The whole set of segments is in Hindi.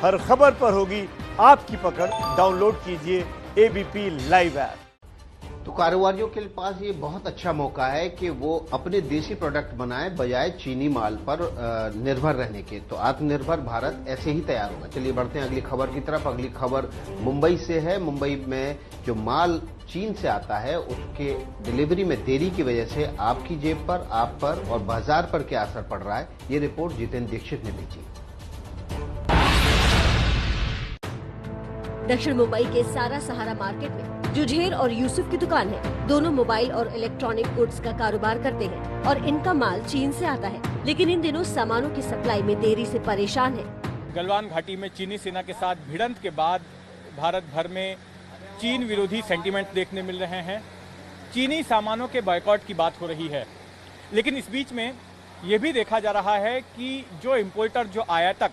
हर खबर पर होगी आपकी पकड़। डाउनलोड कीजिए एबीपी लाइव ऐप। तो कारोबारियों के पास ये बहुत अच्छा मौका है कि वो अपने देसी प्रोडक्ट बनाएं बजाय चीनी माल पर निर्भर रहने के। तो आत्मनिर्भर भारत ऐसे ही तैयार होगा। चलिए बढ़ते हैं अगली खबर की तरफ। अगली खबर मुंबई से है। मुंबई में जो माल चीन से आता है उसके डिलीवरी में देरी की वजह से आपकी जेब पर, आप पर और बाजार पर क्या असर पड़ रहा है, ये रिपोर्ट जितेंद्र दीक्षित ने भेजी। दक्षिण मुंबई के सारा सहारा मार्केट में जुझेर और यूसुफ की दुकान है। दोनों मोबाइल और इलेक्ट्रॉनिक गुड्स का कारोबार करते हैं और इनका माल चीन से आता है, लेकिन इन दिनों सामानों की सप्लाई में देरी से परेशान है। गलवान घाटी में चीनी सेना के साथ भिड़ंत के बाद भारत भर में चीन विरोधी सेंटीमेंट देखने मिल रहे हैं। चीनी सामानों के बॉयकॉट की बात हो रही है, लेकिन इस बीच में ये भी देखा जा रहा है कि जो इम्पोर्टर, जो आयातक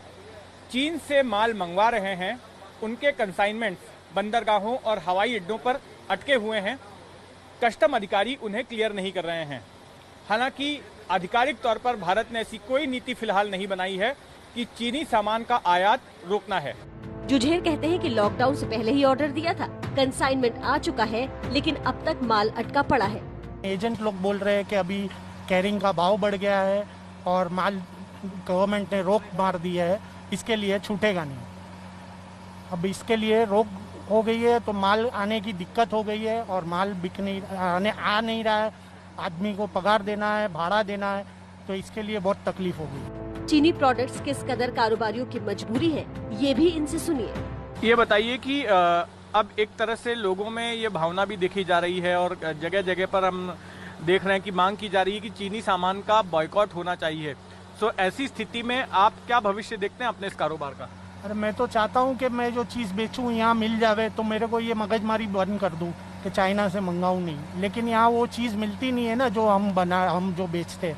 चीन से माल मंगवा रहे हैं, उनके कंसाइनमेंट्स बंदरगाहों और हवाई अड्डों पर अटके हुए हैं। कस्टम अधिकारी उन्हें क्लियर नहीं कर रहे हैं। हालांकि आधिकारिक तौर पर भारत ने ऐसी कोई नीति फिलहाल नहीं बनाई है कि चीनी सामान का आयात रोकना है। जुझेर कहते हैं कि लॉकडाउन से पहले ही ऑर्डर दिया था, कंसाइनमेंट आ चुका है, लेकिन अब तक माल अटका पड़ा है। एजेंट लोग बोल रहे हैं कि अभी कैरिंग का भाव बढ़ गया है और माल गवर्नमेंट ने रोक मार दी है, इसके लिए छूटेगा नहीं। अब इसके लिए रोक हो गई है तो माल आने की दिक्कत हो गई है और माल आ नहीं रहा है। आदमी को पगार देना है, भाड़ा देना है, तो इसके लिए बहुत तकलीफ हो गई। चीनी प्रोडक्ट्स किस कदर कारोबारियों की मजबूरी है, ये भी इनसे सुनिए। ये बताइए कि अब एक तरह से लोगों में ये भावना भी देखी जा रही है और जगह जगह पर हम देख रहे हैं कि मांग की जा रही है कि चीनी सामान का बॉयकॉट होना चाहिए। तो ऐसी स्थिति में आप क्या भविष्य देखते हैं अपने इस कारोबार का? अरे मैं तो चाहता हूँ कि मैं जो चीज़ बेचूँ यहाँ मिल जावे, तो मेरे को ये मगजमारी बंद कर दूँ कि चाइना से मंगाऊँ नहीं। लेकिन यहाँ वो चीज़ मिलती नहीं है ना जो हम जो बेचते हैं,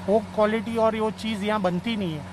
वो क्वालिटी और वो चीज़ यहाँ बनती नहीं है।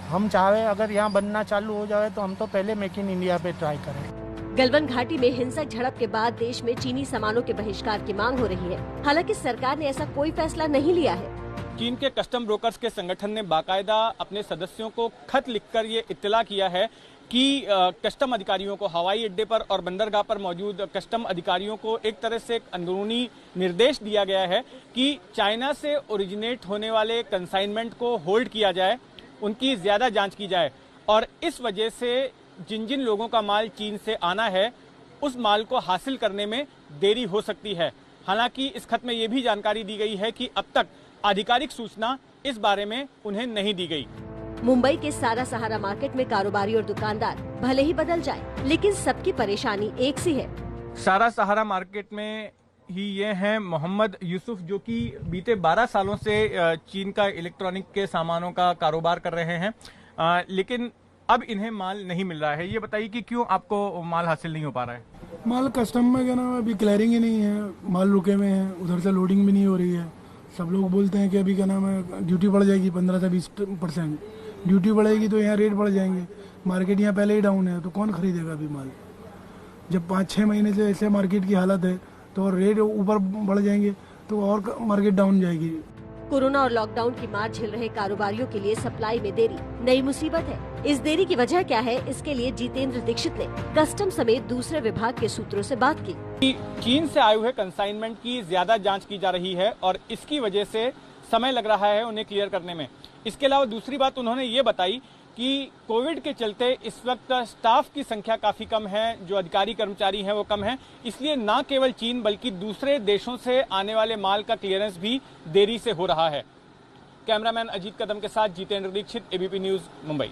हम चाहे अगर यहाँ बनना चालू हो जाए तो हम तो पहले मेक इन इंडिया पे ट्राई करें। गलवान घाटी में हिंसक झड़प के बाद देश में चीनी सामानों के बहिष्कार की मांग हो रही है। हालांकि सरकार ने ऐसा कोई फैसला नहीं लिया है। चीन के कस्टम ब्रोकर्स के संगठन ने बाकायदा अपने सदस्यों को खत लिखकर ये इत्तला किया है कि कस्टम अधिकारियों को हवाई अड्डे पर और बंदरगाह पर मौजूद कस्टम अधिकारियों को एक तरह से एक अंदरूनी निर्देश दिया गया है कि चाइना से ओरिजिनेट होने वाले कंसाइनमेंट को होल्ड किया जाए, उनकी ज़्यादा जांच की जाए और इस वजह से जिन जिन लोगों का माल चीन से आना है उस माल को हासिल करने में देरी हो सकती है। हालांकि इस खत में ये भी जानकारी दी गई है कि अब तक आधिकारिक सूचना इस बारे में उन्हें नहीं दी गई। मुंबई के सारा सहारा मार्केट में कारोबारी और दुकानदार भले ही बदल जाए, लेकिन सबकी परेशानी एक सी है। सारा सहारा मार्केट में ही ये हैं मोहम्मद यूसुफ, जो कि बीते 12 सालों से चीन का इलेक्ट्रॉनिक के सामानों का कारोबार कर रहे हैं, लेकिन अब इन्हें माल नहीं मिल रहा है। ये बताइए कि क्यों आपको माल हासिल नहीं हो पा रहा है? माल कस्टम में क्या नाम है, अभी क्लियरिंग ही नहीं है, माल रुके हुए हैं, उधर से लोडिंग भी नहीं हो रही है। सब लोग बोलते हैं कि अभी क्या नाम है ड्यूटी बढ़ जाएगी 15 से 20%। ड्यूटी बढ़ेगी तो यहाँ रेट बढ़ जाएंगे। मार्केट यहाँ पहले ही डाउन है तो कौन खरीदेगा अभी माल? जब 5-6 महीने से ऐसे मार्केट की हालत है तो और रेट ऊपर बढ़ जाएंगे तो और मार्केट डाउन जाएगी। कोरोना और लॉकडाउन की मार झेल रहे कारोबारियों के लिए सप्लाई में देरी नई मुसीबत है। इस देरी की वजह क्या है, इसके लिए जितेंद्र दीक्षित ने कस्टम समेत दूसरे विभाग के सूत्रों से बात की। चीन से आए हुए कंसाइनमेंट की ज्यादा जांच की जा रही है और इसकी वजह से समय लग रहा है उन्हें क्लियर करने में। इसके अलावा दूसरी बात उन्होंने ये बताई कि कोविड के चलते इस वक्त स्टाफ की संख्या काफी कम है, जो अधिकारी कर्मचारी हैं वो कम हैं, इसलिए न केवल चीन बल्कि दूसरे देशों से आने वाले माल का क्लियरेंस भी देरी से हो रहा है। कैमरामैन अजीत कदम के साथ जितेंद्र दीक्षित, एबीपी न्यूज, मुंबई।